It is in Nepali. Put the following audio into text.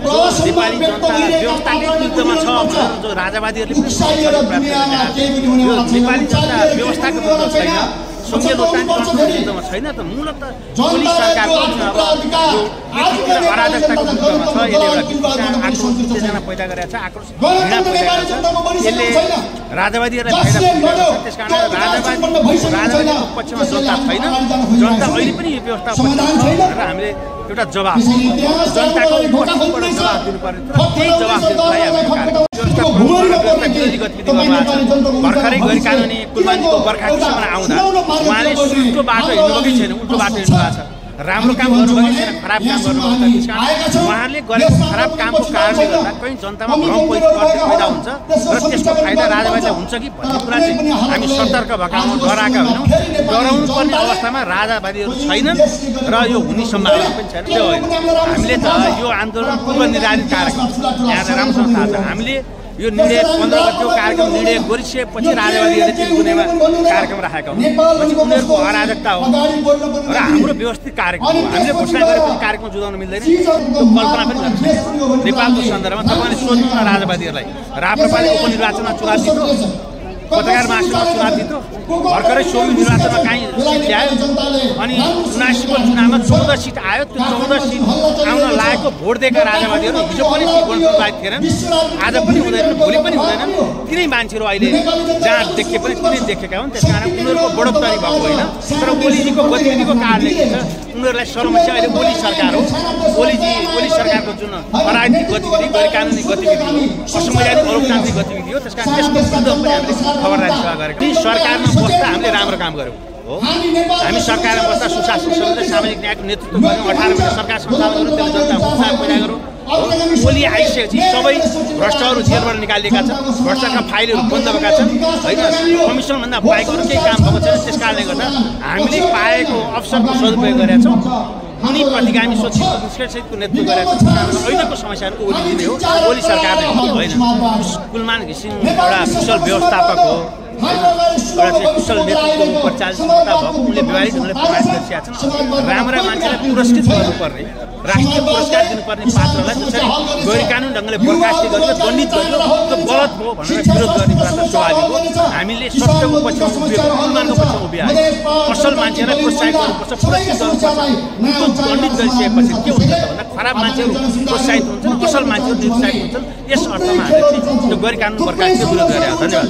नेपाली जनता व्यवस्थाकै विरुद्धमा छ जो राजावादीहरूले पनि यो नेपाली जनता व्यवस्थाको विरुद्ध छैन, सङ्घीय लोकतान्त्रिक विरुद्धमा छैन त मूलत पुलिस सरकारको अराजकताको विरुद्धमा छ। यसले एउटा आक्रोश उत्तेजना पैदा गरेको छ, आक्रोश घृणा पैदा गरेको छ। यसले राजावादीहरूलाई फाइदा पुर्याएको छ। त्यसकारण राजावादीको पक्षमा जनता छैन, जनता अहिले पनि यो व्यवस्था पक्षमा छ भनेर हामीले एउटा जवाफ जनताको पक्षबाट जवाफ दिनुपर्ने र त्यही जवाफ दिनलाई हामीले विरोधी गतिविधि गर्नु। भर्खरै गैर कानुनी कुलमानीको बर्खाको समय आउँदा उहाँले सुनको बाटो हिँड्नुभएकै छैन, उल्टो बाटो हिँड्नु भएको छ। राम्रो काम गर्नुभएकै छैन, खराब काम गर्नुभएको छ। त्यसकारण उहाँहरूले गरेको खराब कामको कारणले गर्दा कहीँ जनतामा भ्रम पैदा हुन्छ र त्यसको फाइदा राजावादीलाई हुन्छ कि भन्ने कुरा चाहिँ हामी सतर्क भएका हौँ, डराएका होइनौँ। डराउनु पर्ने अवस्थामा राजावादीहरू छैनन् र यो हुने सम्भावना पनि छैन। त्यो होइन, हामीले त यो आन्दोलन पूर्व निर्धारित कार्यक्रम यहाँ त राम्रोसँग थाहा छ। हामीले यो निर्णय 15 गतिको कार्यक्रम निर्णय गरिसकेपछि राजावादीहरूले चिरगुनेमा कार्यक्रम राखेका हुन्। पछि उनीहरूको अराजकता हो र हाम्रो व्यवस्थित कार्यक्रम हो। हामीले घोषणा गरेपछि कार्यक्रम जुदाउन मिल्दैन, त्यो कल्पना पनि गर्नु। नेपालको सन्दर्भमा तपाईँले सोध्नु न राजावादीहरूलाई, राप्रपाले उपनिर्वाचनमा चुनाव जित्यो, पत्रकार महासंघमा चुनाव जित्यो, भर्खरै 16 निर्वाचनमा काहीँ सिट ल्यायो अनि 79 को चुनावमा 14 सिट आयो। त्यो 14 सिट आउन लागेको भोट दिएका राजावादीहरू हिजो पनि बाहेक थिएनन्, आज पनि हुँदैनन्, भोलि पनि हुँदैनन्। तिनै मान्छेहरू अहिले जहाँ देखे पनि तिनै देखेका हुन्। त्यसकारण उनीहरूको बढोत्तरी भएको होइन, तर ओलीजीको गतिविधिको कारणले के छ उनीहरूलाई समस्या अहिले ओली सरकार हो। ओली सरकारको जुन अराजनीतिक गतिविधि, गैर कानुनी गतिविधि हो, असंवैधानिक अलोकतान्त्रिक गतिविधि हो। त्यसकारण त्यसको विरुद्ध पनि हामीले खबरदारी सेवा गरेको। सरकारमा बस्दा हामीले राम्रो काम गर्यौँ हो। हामी सरकारमा बस्दा सुशासन समिति सामाजिक न्यायको नेतृत्व गऱ्यौँ, 18 महिना सरकार सञ्चालन गऱ्यौँ, त्यसले जनतामा उत्साह पैदा गऱ्यौँ। ओली आइसकेपछि सबै भ्रष्टहरू जेलबाट निकालिएका छन्, भ्रष्टाचारका फाइलहरू बन्द भएका छन् होइन, कमिसनभन्दा बाहेक अरू केही काम भएको छैन। त्यस कारणले गर्दा हामीले पाएको अवसरको सदुपयोग गरेका छौँ। उनी प्रतिगामी सहितको नेतृत्व गरेका छन्। अहिलेको समस्याहरूको ओली नै हो, ओली सरकार नै होइन। कुलमान घिसिङ एउटा कुशल व्यवस्थापक हो, एउटा चाहिँ कुशल नेतृत्व परिचालित क्षमता भएको उनले व्यवहारिक ढङ्गले प्रमाणित गरिसकेका छन्। राम्रा मान्छेलाई पुरस्कृत गर्नुपर्ने, राष्ट्रिय पुरस्कार दिनुपर्ने पात्रलाई जसरी गैर कानुन ढङ्गले बर्खास्त गरेर दण्डित गरियो त्यो गलत हो भनेर विरोध गर्ने कुरा त स्वाभाविक हो। हामीले सत्यको पक्षमा उभिएको, कुलमानको पक्षमा उभिएको, असल मान्छेलाई प्रोत्साहित गर्नुपर्छ, पुरस्कृत गर्नुपर्छ। त्यो दण्डित गरिसकेपछि के हुन्छ त भन्दा खराब मान्छेहरू प्रोत्साहित हुन्छन्, असल मान्छेहरू निरुत्साहित हुन्छन्। यस अर्थमा हामीले त्यो गैर कानुन बर्खास्तको विरोध गरेका। धन्यवाद।